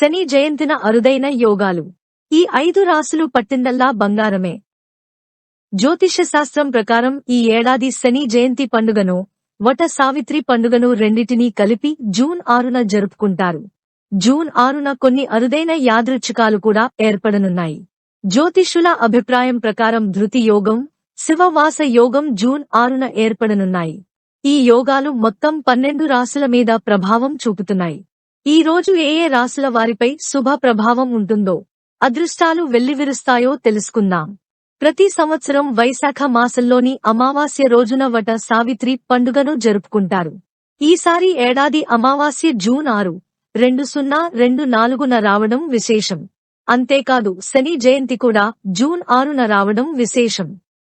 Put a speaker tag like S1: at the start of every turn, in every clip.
S1: శని జయంతిన అరుదైన యోగాలు. ఈ 5 రాసులు పట్టిందల్లా బంగారమే. జ్యోతిష శాస్త్రం ప్రకారం ఈ ఏడాది శని జయంతి పండుగను, వట సావిత్రి పండుగను రెండిటినీ కలిపి జూన్ 6న జరుపుకుంటారు. జూన్ 6న కొన్ని అరుదైన యాదృచ్ఛికాలు కూడా ఏర్పడనున్నాయి. జ్యోతిష్యుల అభిప్రాయం ప్రకారం ధృతి యోగం, శివవాస యోగం జూన్ 6న ఏర్పడనున్నాయి. ఈ యోగాలు మొత్తం 12 రాసుల మీద ప్రభావం చూపుతున్నాయి. ఈ రోజు ఏ ఏ రాసుల వారిపై శుభ ప్రభావం ఉంటుందో, అదృష్టాలు వెల్లివిరుస్తాయో తెలుసుకుందాం. ప్రతి సంవత్సరం వైశాఖ మాసంలోని అమావాస్య రోజున వట సావిత్రి పండుగను జరుపుకుంటారు. ఈసారి ఏడాది అమావాస్య జూన్ 6, 2024న రావడం విశేషం. అంతేకాదు శని జయంతి కూడా జూన్ 6న రావడం విశేషం.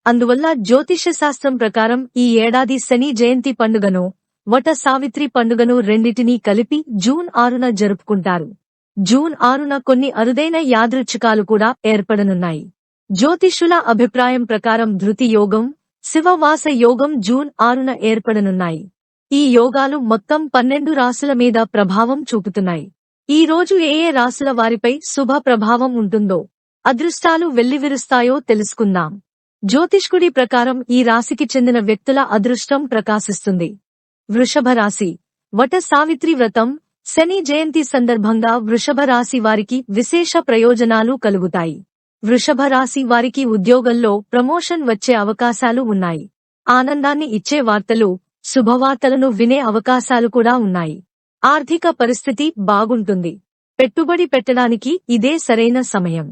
S1: అందువల్ల జ్యోతిష శాస్త్రం ప్రకారం ఈ ఏడాది శని జయంతి పండుగను, వట సావిత్రి పండుగను రెండిటినీ కలిపి జూన్ 6న జరుపుకుంటారు. జూన్ 6న కొన్ని అరుదైన యాదృచ్ఛికాలు కూడా ఏర్పడనున్నాయి. జ్యోతిష్యుల అభిప్రాయం ప్రకారం ధృతి యోగం, శివవాస యోగం జూన్ 6న ఏర్పడనున్నాయి. ఈ యోగాలు మొత్తం 12 రాసుల మీద ప్రభావం చూపుతున్నాయి. ఈ రోజు ఏ ఏ రాసుల వారిపై శుభ ప్రభావం ఉంటుందో, అదృష్టాలు వెల్లివిరుస్తాయో తెలుసుకుందాం. జ్యోతిష్కుడి ప్రకారం ఈ రాశికి చెందిన వ్యక్తుల అదృష్టం ప్రకాశిస్తుంది. వృషభ రాశి. వట సావిత్రి వ్రతం, శని జయంతి సందర్భంగా వృషభ రాశి వారికి విశేష ప్రయోజనాలు కలుగుతాయి. వృషభ రాశి వారికి ఉద్యోగంలో ప్రమోషన్ వచ్చే అవకాశాలు ఉన్నాయి. ఆనందాన్ని ఇచ్చే వార్తలు, శుభవార్తలను వినే అవకాశాలు కూడా ఉన్నాయి. ఆర్థిక పరిస్థితి బాగుంటుంది. పెట్టుబడి పెట్టడానికి ఇదే సరైన సమయం.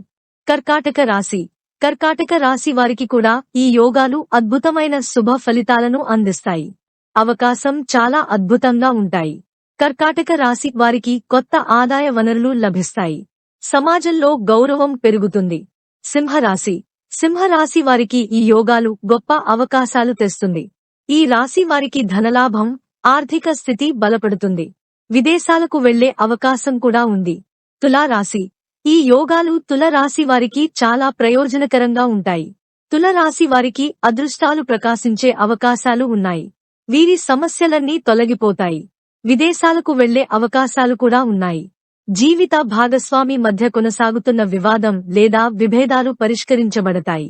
S1: కర్కాటక రాశి. కర్కాటక రాశి వారికి కూడా ఈ యోగాలు అద్భుతమైన శుభ ఫలితాలను అందిస్తాయి. అవకాశం చాలా అద్భుతంగా ఉంటాయి. కర్కాటక రాశి వారికి కొత్త ఆదాయ వనరులు లభిస్తాయి. సమాజంలో గౌరవం పెరుగుతుంది. సింహరాశి. సింహరాశి వారికి ఈ యోగాలు గొప్ప అవకాశాలు తెస్తుంది. ఈ రాశి వారికి ధనలాభం, ఆర్థిక స్థితి బలపడుతుంది. విదేశాలకు వెళ్లే అవకాశం కూడా ఉంది. తులారాశి. ఈ యోగాలు తులరాశి వారికి చాలా ప్రయోజనకరంగా ఉంటాయి. తులరాశి వారికి అదృష్టాలు ప్రకాశించే అవకాశాలు ఉన్నాయి. వీరి సమస్యలన్నీ తొలగిపోతాయి. విదేశాలకు వెళ్లే అవకాశాలు కూడా ఉన్నాయి. జీవిత భాగస్వామి మధ్య కొనసాగుతున్న వివాదం లేదా విభేదాలు పరిష్కరించబడతాయి.